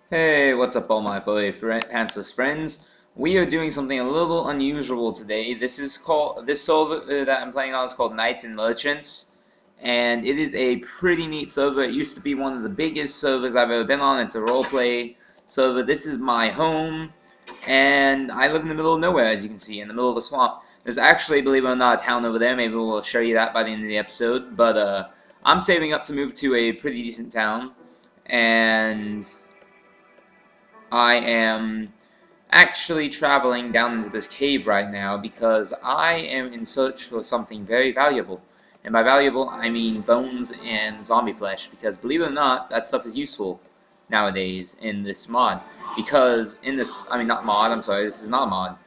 Hey, what's up all my furry pantsless friends? We are doing something a little unusual today. This server that I'm playing on is called Knights and Merchants, and it is a pretty neat server. It used to be one of the biggest servers I've ever been on. It's a roleplay server. This is my home, and I live in the middle of nowhere, as you can see, in the middle of a swamp. There's actually, believe it or not, a town over there. Maybe we'll show you that by the end of the episode. But I'm saving up to move to a pretty decent town, and I am actually traveling down into this cave right now because I am in search for something very valuable. And by valuable, I mean bones and zombie flesh, because believe it or not, that stuff is useful nowadays in this mod. Because in this, I mean not mod, I'm sorry, this is not a mod.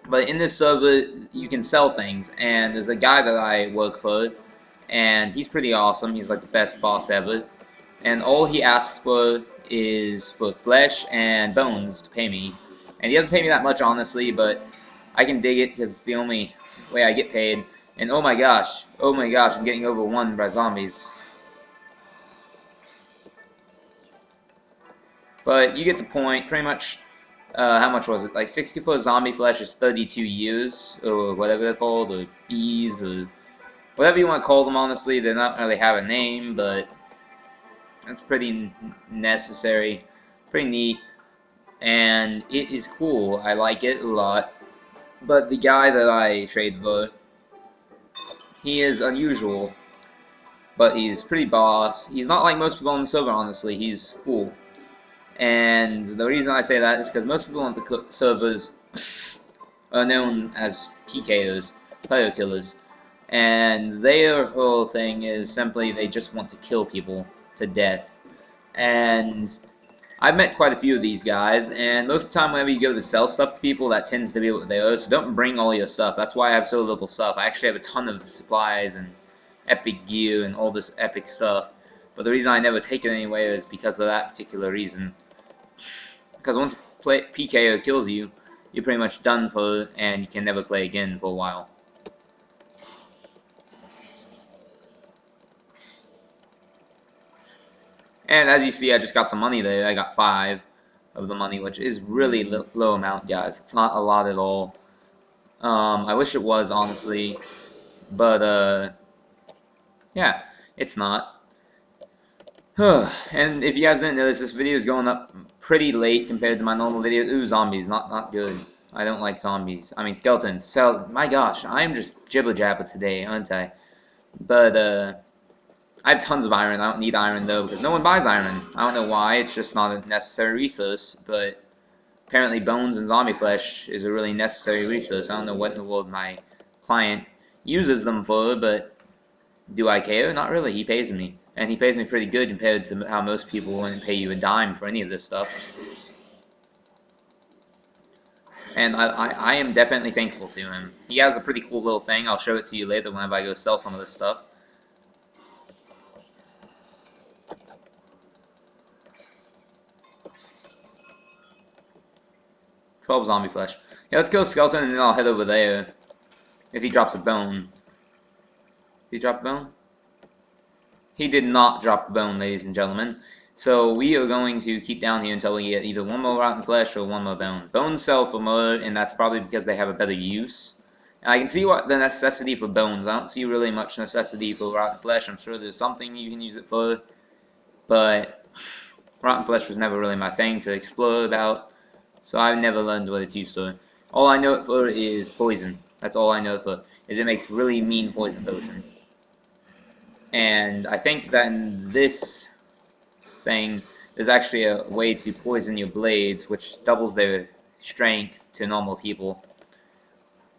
But in this server, you can sell things, and there's a guy that I work for, and he's pretty awesome. He's like the best boss ever. And all he asks for is for flesh and bones to pay me. And he doesn't pay me that much, honestly, but I can dig it because it's the only way I get paid. And oh my gosh, I'm getting overrun by zombies. But you get the point. Pretty much, how much was it? Like 64 zombie flesh is 32 years, or whatever they're called, or bees, or whatever you want to call them, honestly. They don't really have a name, but that's pretty necessary, pretty neat, and it is cool. I like it a lot. But the guy that I trade for, he is unusual, but he's pretty boss. He's not like most people on the server, honestly. He's cool. And the reason I say that is because most people on the servers are known as PKers, player killers. And their whole thing is simply they just want to kill people to death. And I've met quite a few of these guys, and most of the time whenever you go to sell stuff to people, that tends to be what they owe, so don't bring all your stuff. That's why I have so little stuff. I actually have a ton of supplies and epic gear and all this epic stuff. But the reason I never take it anywhere is because of that particular reason. Because once PKO kills you, you're pretty much done for, and you can never play again for a while. And as you see, I just got some money there. I got 5 of the money, which is really low amount, guys. It's not a lot at all. I wish it was, honestly. But, yeah, it's not. And if you guys didn't notice, this video is going up pretty late compared to my normal videos. Ooh, zombies. Not good. I don't like zombies. I mean, skeletons. My gosh, I'm just jibber-jabber today, aren't I? But, I have tons of iron. I don't need iron, though, because no one buys iron. I don't know why. It's just not a necessary resource, but apparently bones and zombie flesh is a really necessary resource. I don't know what in the world my client uses them for, but do I care? Not really. He pays me. And he pays me pretty good compared to how most people wouldn't pay you a dime for any of this stuff. And I am definitely thankful to him. He has a pretty cool little thing. I'll show it to you later whenever I go sell some of this stuff. 12 zombie flesh. Yeah, let's kill a skeleton and then I'll head over there. If he drops a bone. Did he drop a bone? He did not drop a bone, ladies and gentlemen. So we are going to keep down here until we get either one more rotten flesh or one more bone. Bones sell for more, and that's probably because they have a better use. And I can see what the necessity for bones. I don't see really much necessity for rotten flesh. I'm sure there's something you can use it for. But rotten flesh was never really my thing to explore about. So I've never learned what it's used for. All I know it for is poison. That's all I know it for. Is it makes really mean poison potion. And I think that in this thing, there's actually a way to poison your blades, which doubles their strength to normal people.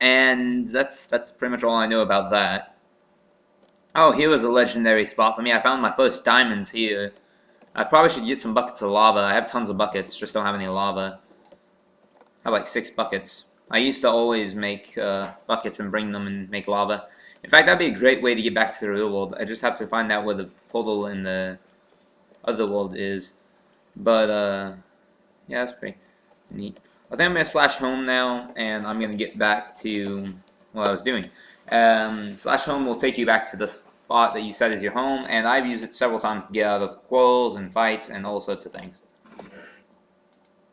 And that's pretty much all I know about that. Oh, here was a legendary spot for me. I found my first diamonds here. I probably should get some buckets of lava. I have tons of buckets, just don't have any lava. I have like 6 buckets. I used to always make buckets and bring them and make lava. In fact, that'd be a great way to get back to the real world. I just have to find out where the portal in the other world is. But, yeah, that's pretty neat. I think I'm going to slash home now, and I'm going to get back to what I was doing. Slash home will take you back to the spot that you set as your home, and I've used it several times to get out of quarrels and fights and all sorts of things.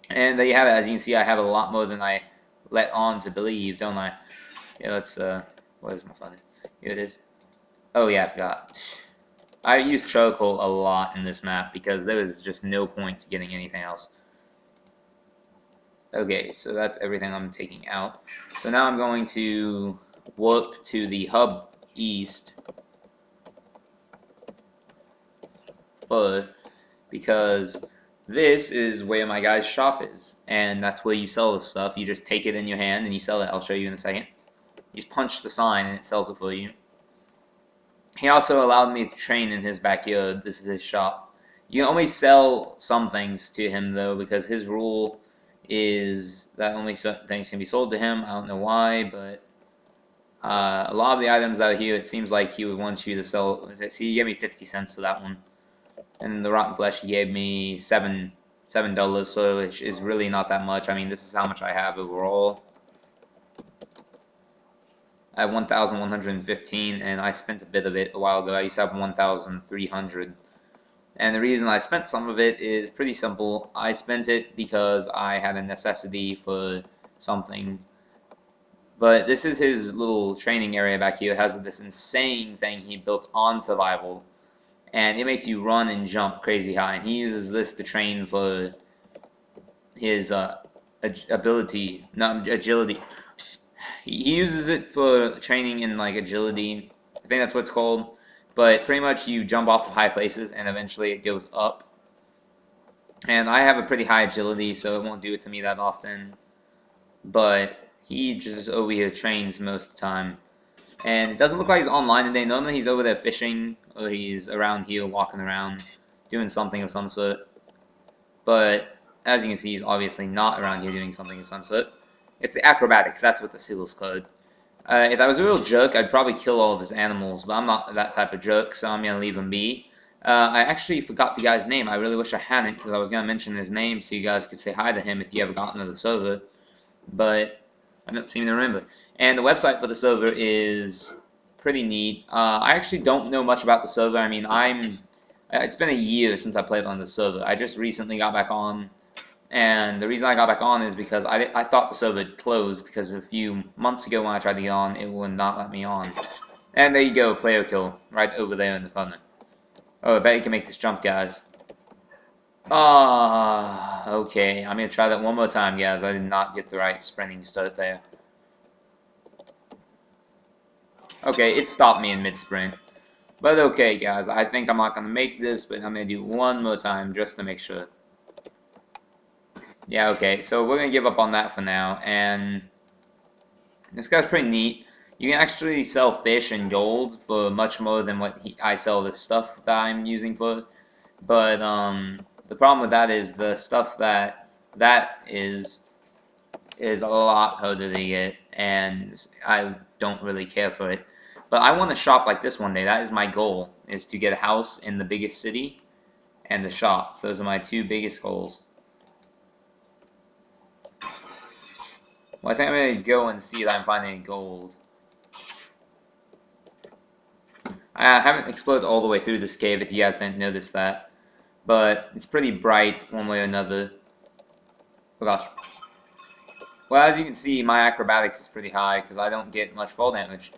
And there you have it. As you can see, I have a lot more than I let on to believe, don't I? Yeah, let's, where's my phone? Here it is. Oh yeah, I forgot. I used chokehold a lot in this map because there was just no point to getting anything else. Okay, so that's everything I'm taking out. So now I'm going to warp to the hub east for because this is where my guy's shop is, and that's where you sell this stuff. You just take it in your hand and you sell it. I'll show you in a second. You just punch the sign and it sells it for you. He also allowed me to train in his backyard. This is his shop. You can only sell some things to him though, because his rule is that only certain things can be sold to him. I don't know why, but a lot of the items out here, it seems like he would want you to sell. See, he gave me 50 cents for that one. And the rotten flesh he gave me $7, so which is really not that much. I mean, this is how much I have overall. I have 1,115, and I spent a bit of it a while ago. I used to have 1,300. And the reason I spent some of it is pretty simple. I spent it because I had a necessity for something. But this is his little training area back here. It has this insane thing he built on survival. And it makes you run and jump crazy high. And he uses this to train for his agility. He uses it for training in like agility. I think that's what it's called. But pretty much you jump off of high places and eventually it goes up. And I have a pretty high agility, so it won't do it to me that often. But he just over here trains most of the time. And it doesn't look like he's online today. Normally he's over there fishing, or he's around here walking around, doing something of some sort. But as you can see, he's obviously not around here doing something of some sort. It's the acrobatics, that's what the seal's code. If I was a real jerk, I'd probably kill all of his animals, but I'm not that type of jerk, so I'm going to leave him be. I actually forgot the guy's name. I really wish I hadn't, because I was going to mention his name so you guys could say hi to him if you ever got into the server. But I don't seem to remember. And the website for the server is pretty neat. I actually don't know much about the server. I mean, it's been a year since I played on the server. I just recently got back on. And the reason I got back on is because I thought the server had closed, because a few months ago when I tried to get on, it would not let me on. And there you go, player kill, right over there in the corner. Oh, I bet you can make this jump, guys. Ah, okay. I'm going to try that one more time, guys. I did not get the right sprinting start there. Okay, it stopped me in mid-sprint. But okay, guys, I think I'm not going to make this, but I'm going to do one more time just to make sure. Yeah, okay, so we're going to give up on that for now, and this guy's pretty neat. You can actually sell fish and gold for much more than what I sell this stuff that I'm using for. But the problem with that is the stuff that is a lot harder to get, and I don't really care for it. But I want to shop like this one day. That is my goal, is to get a house in the biggest city and the shop. Those are my two biggest goals. Well, I think I'm going to go and see if I'm finding gold. I haven't explored all the way through this cave, if you guys didn't notice that. But it's pretty bright one way or another. Oh gosh. Well, as you can see, my acrobatics is pretty high because I don't get much fall damage.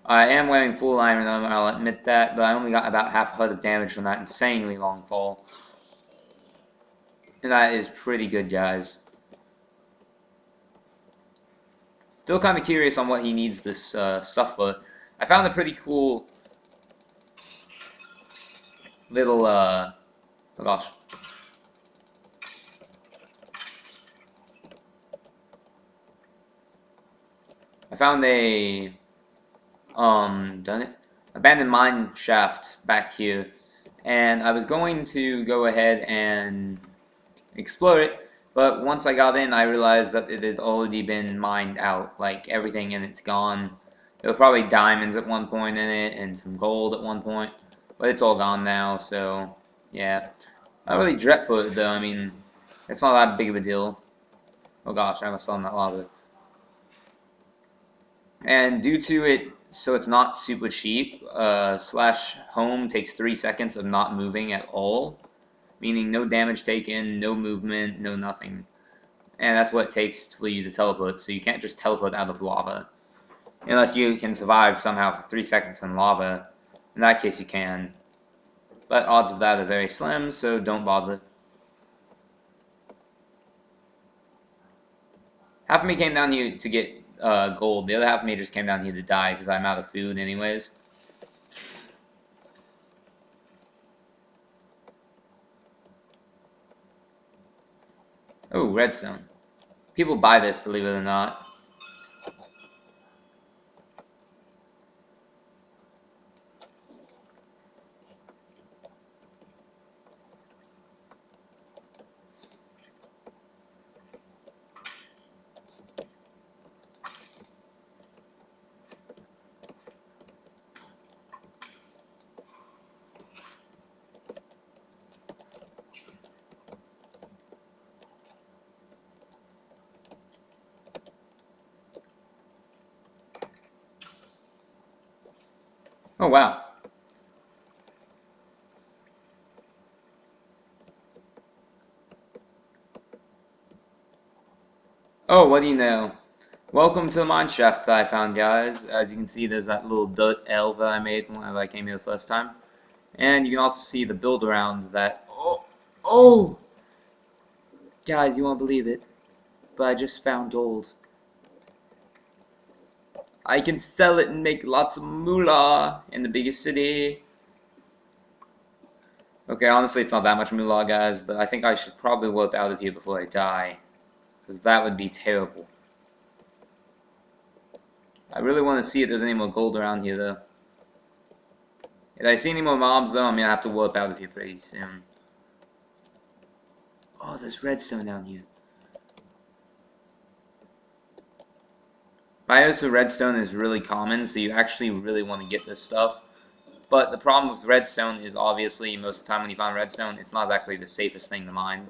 I am wearing full iron armor, I'll admit that, but I only got about half a heart of damage from that insanely long fall. And that is pretty good, guys. Still kind of curious on what he needs this stuff for. I found a pretty cool little, oh gosh. I found a, abandoned mine shaft back here. And I was going to go ahead and explore it, but once I got in, I realized that it had already been mined out. Like, everything in it's gone. There were probably diamonds at one point in it, and some gold at one point, but it's all gone now, so, yeah. Not really dreadful it, though. I mean, it's not that big of a deal. Oh gosh, I almost fell in that lava. And due to it, so it's not super cheap, slash home takes 3 seconds of not moving at all. Meaning no damage taken, no movement, no nothing. and that's what it takes for you to teleport, so you can't just teleport out of lava. Unless you can survive somehow for 3 seconds in lava. In that case you can. But odds of that are very slim, so don't bother. Half of me came down here to get gold. The other half of me just came down here to die because I'm out of food anyways. Oh, redstone. People buy this, believe it or not. Oh, wow. Oh, what do you know? Welcome to the mine shaft that I found, guys. As you can see, there's that little dirt L that I made when I came here the first time. And you can also see the build around that. Oh! Guys, you won't believe it, but I just found gold. I can sell it and make lots of moolah in the biggest city. Okay, honestly, it's not that much moolah, guys, but I think I should probably warp out of here before I die. Because that would be terrible. I really want to see if there's any more gold around here, though. If I see any more mobs, though, I'm going to have to warp out of here pretty soon. Oh, there's redstone down here. Bios with redstone is really common, so you actually really want to get this stuff. But the problem with redstone is obviously most of the time when you find redstone, it's not exactly the safest thing to mine.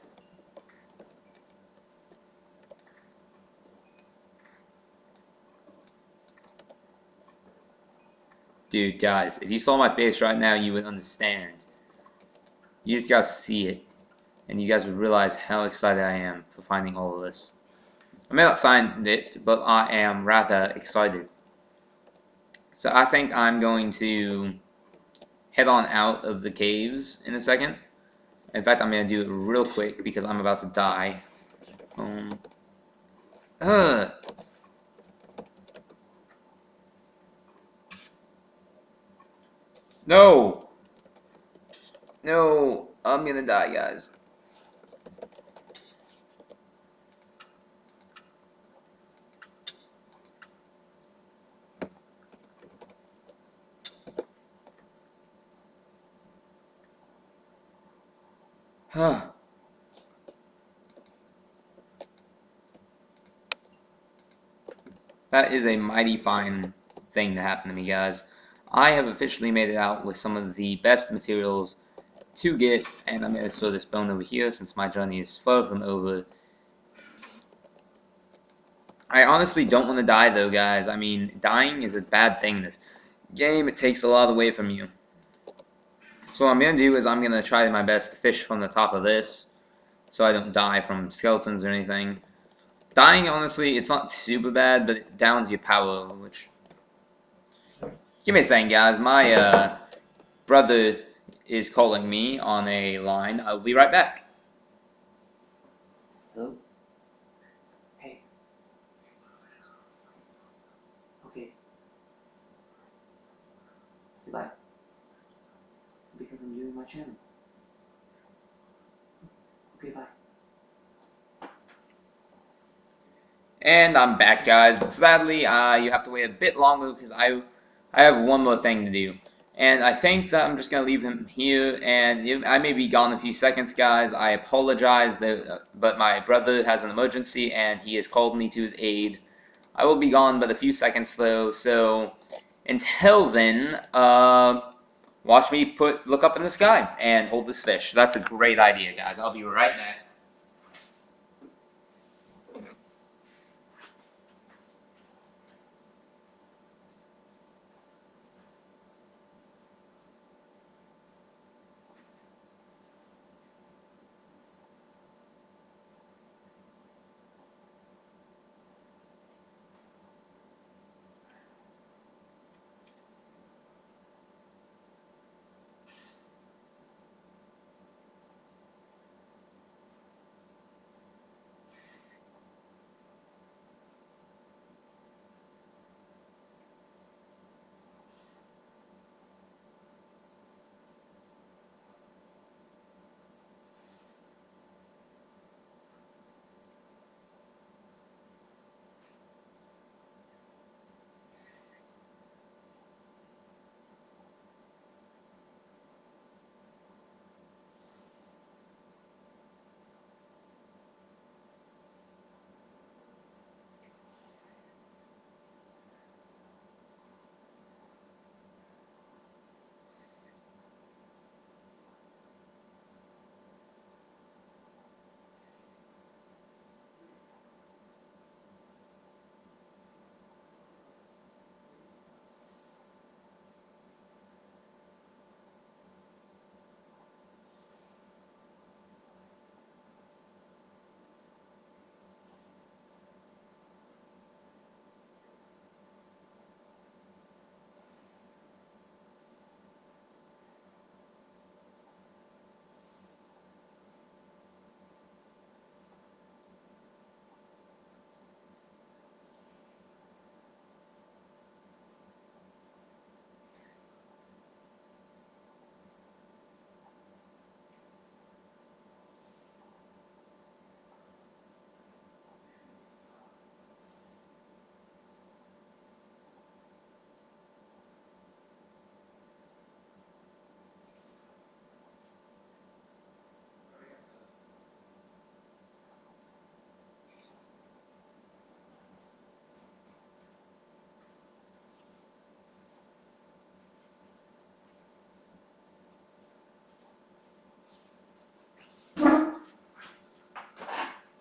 Dude, guys, if you saw my face right now, you would understand. You just gotta see it, and you guys would realize how excited I am for finding all of this. I may not find it, but I am rather excited. So I think I'm going to head on out of the caves in a second. In fact, I'm going to do it real quick because I'm about to die. Ugh. No! No! I'm gonna die, guys. Huh. That is a mighty fine thing to happen to me, guys. I have officially made it out with some of the best materials to get, and I'm going to throw this bone over here since my journey is far from over. I honestly don't want to die, though, guys. I mean, dying is a bad thing in this game. It takes a lot away from you. So what I'm going to do is I'm going to try my best to fish from the top of this so I don't die from skeletons or anything. Dying, honestly, it's not super bad, but it downs your power, which... Give me a second, guys. My brother is calling me on a line. I'll be right back. Hello? Hey. Okay. Goodbye. Because I'm doing my channel. Okay, bye. And I'm back, guys. But sadly, you have to wait a bit longer because I have one more thing to do. And I think that I'm just going to leave him here. And I may be gone in a few seconds, guys. I apologize, but my brother has an emergency and he has called me to his aid. I will be gone but a few seconds, though. So until then, watch me look up in the sky and hold this fish. That's a great idea, guys. I'll be right back.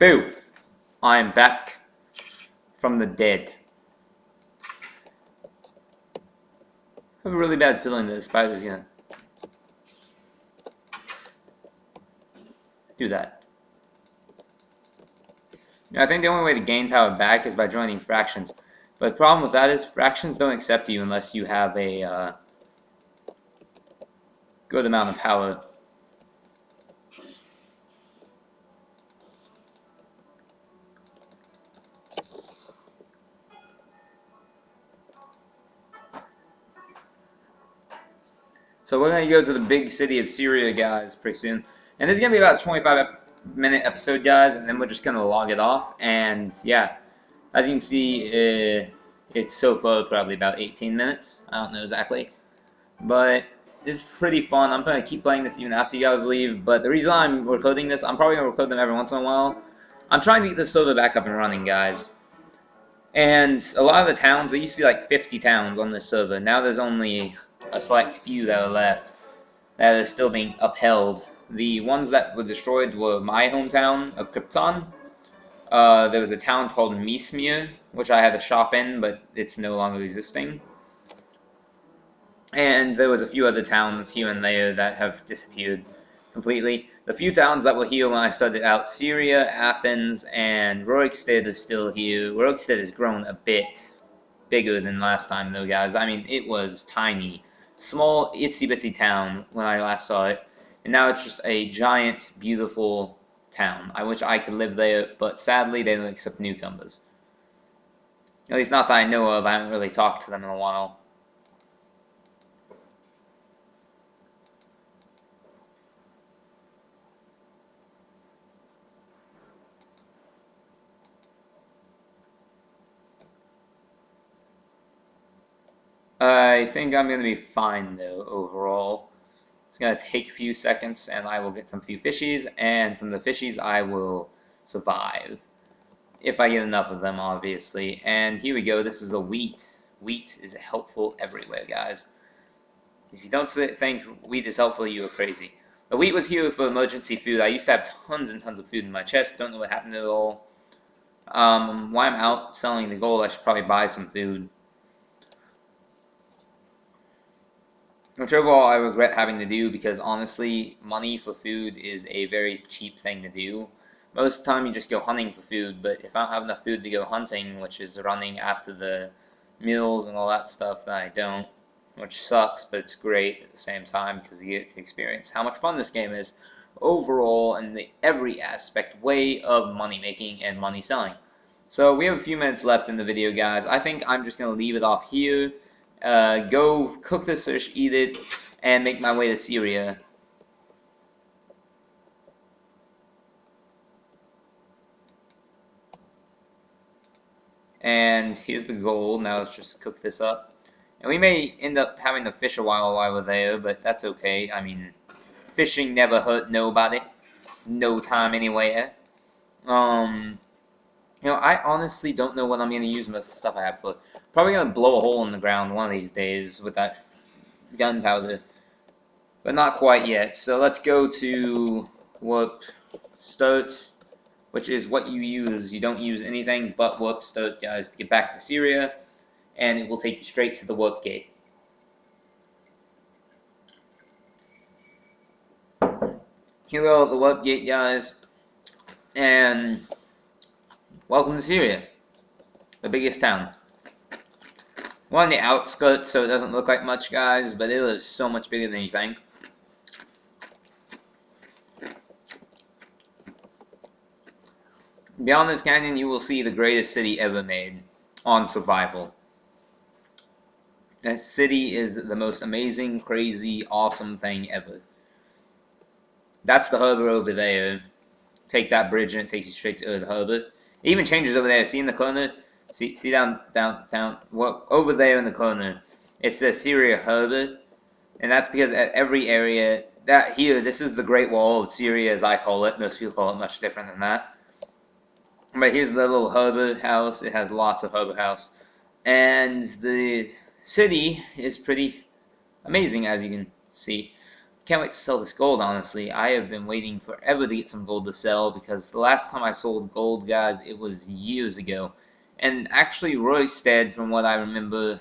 Boo! I'm back from the dead. I have a really bad feeling that the spider's gonna do that. I think the only way to gain power back is by joining fractions. But the problem with that is fractions don't accept you unless you have a good amount of power. So we're going to go to the big city of Syria, guys, pretty soon. And this is going to be about a 25-minute episode, guys, and then we're just going to log it off. And, yeah, as you can see, it's so far probably about 18 minutes. I don't know exactly. But it's pretty fun. I'm going to keep playing this even after you guys leave. But the reason I'm recording this, I'm probably going to record them every once in a while. I'm trying to get the server back up and running, guys. And a lot of the towns, there used to be like 50 towns on this server. Now there's only a select few that are left that are still being upheld. The ones that were destroyed were my hometown of Krypton. There was a town called Mismir, which I had a shop in, but it's no longer existing. And there was a few other towns here and there that have disappeared completely. The few towns that were here when I started out, Syria, Athens, and Rorikstead are still here. Rorikstead has grown a bit bigger than last time, though, guys. I mean, it was tiny. Small, itsy-bitsy town when I last saw it. And now it's just a giant, beautiful town. I wish I could live there, but sadly, they don't accept newcomers. At least not that I know of. I haven't really talked to them in a while. I think I'm going to be fine, though, overall. It's going to take a few seconds, and I will get some few fishies, and from the fishies, I will survive. If I get enough of them, obviously. And here we go. This is the wheat. Wheat is helpful everywhere, guys. If you don't think wheat is helpful, you are crazy. The wheat was here for emergency food. I used to have tons and tons of food in my chest. Don't know what happened to it all. While I'm out selling the gold, I should probably buy some food. Which overall I regret having to do because honestly, money for food is a very cheap thing to do. Most of the time you just go hunting for food, but if I don't have enough food to go hunting, which is running after the meals and all that stuff, then I don't. Which sucks, but it's great at the same time because you get to experience how much fun this game is overall in every aspect way of money making and money selling. So we have a few minutes left in the video, guys. I think I'm just going to leave it off here. Go cook this fish, eat it, and make my way to Syria. And here's the gold. Now let's just cook this up. And we may end up having to fish a while we're there, but that's okay. I mean, fishing never hurt nobody. No time anywhere. You know, I honestly don't know what I'm going to use most of the stuff I have for. Probably going to blow a hole in the ground one of these days with that gunpowder. But not quite yet. So let's go to warp start, which is what you use. You don't use anything but warp start, guys, to get back to Syria. And it will take you straight to the warp gate. Here we are at the warp gate, guys. And welcome to Syria, the biggest town. We're on the outskirts, so it doesn't look like much, guys, but it is so much bigger than you think. Beyond this canyon, you will see the greatest city ever made on survival. This city is the most amazing, crazy, awesome thing ever. That's the harbor over there. Take that bridge and it takes you straight to the harbor. It even changes over there. See in the corner? See down, well, over there in the corner. It says Syria Harbor. And that's because at every area, this is the Great Wall of Syria as I call it. Most people call it much different than that. But here's the little harbor house. It has lots of harbor house. And the city is pretty amazing, as you can see. Can't wait to sell this gold, honestly. I have been waiting forever to get some gold to sell because the last time I sold gold, guys, it was years ago. And actually, Roystead, from what I remember,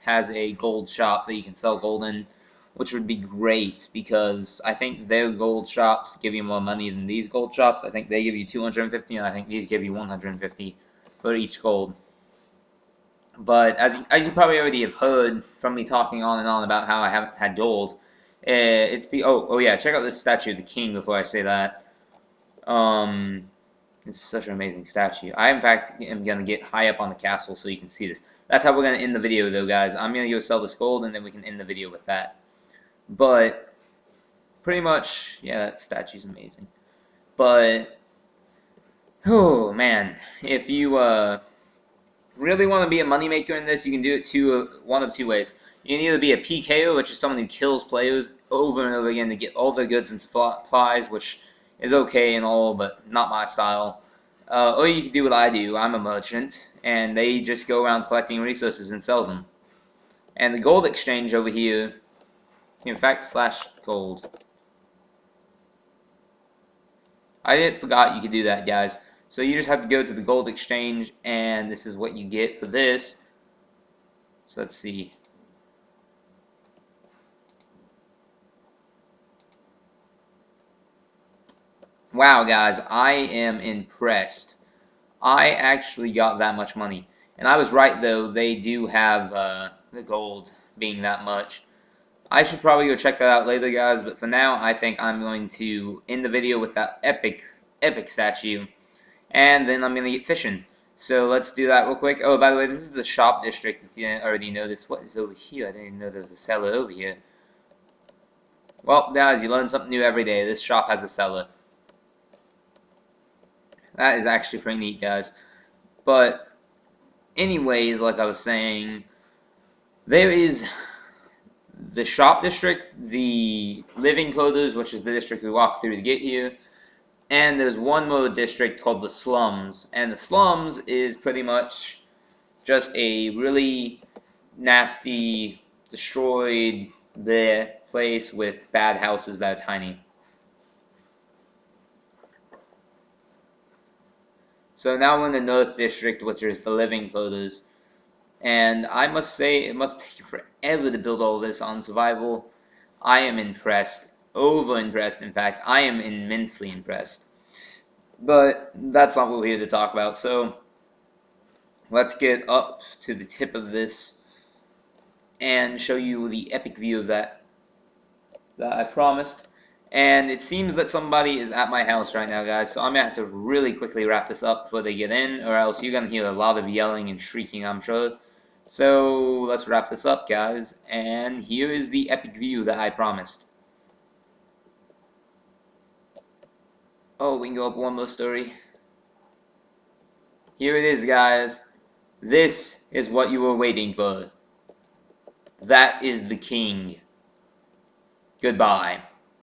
has a gold shop that you can sell gold in, which would be great because I think their gold shops give you more money than these gold shops. I think they give you 250, and I think these give you 150 for each gold. But as you probably already have heard from me talking on and on about how I haven't had gold, oh yeah, check out this statue of the king before I say that. It's such an amazing statue. I in fact am gonna get high up on the castle so you can see this. That's how we're gonna end the video though, guys. I'm gonna go sell this gold and then we can end the video with that. But pretty much, yeah, that statue's amazing. But oh man, if you really want to be a moneymaker in this, you can do it one of two ways. You can either be a PKO, which is someone who kills players over and over again to get all their goods and supplies, which is okay and all, but not my style. Or you can do what I do. I'm a merchant, and they just go around collecting resources and sell them. And the gold exchange over here, in fact, /gold. I forgot you could do that, guys. So you just have to go to the gold exchange, and this is what you get for this. So let's see. Wow, guys, I am impressed. I actually got that much money. And I was right, though. They do have the gold being that much. I should probably go check that out later, guys. But for now, I think I'm going to end the video with that epic statue. And then I'm going to get fishing. So let's do that real quick. Oh, by the way, this is the shop district, if you didn't already notice. What is over here? I didn't even know there was a seller over here. Well, guys, you learn something new every day. This shop has a seller. That is actually pretty neat, guys. But anyways, like I was saying, there is the shop district, the living quarters, which is the district we walked through to get here, and there's one more district called the slums. And the slums is pretty much just a really nasty, destroyed place with bad houses that are tiny. So now we're in the North District, which is the living quarters. And I must say, it must take you forever to build all this on survival. I am impressed. Over-impressed, in fact. I am immensely impressed. But that's not what we're here to talk about. So let's get up to the tip of this and show you the epic view of that I promised. And it seems that somebody is at my house right now, guys, so I'm going to have to really quickly wrap this up before they get in, or else you're going to hear a lot of yelling and shrieking, I'm sure. So let's wrap this up, guys, and here is the epic view that I promised. Oh, we can go up one more story. Here it is, guys. This is what you were waiting for. That is the king. Goodbye.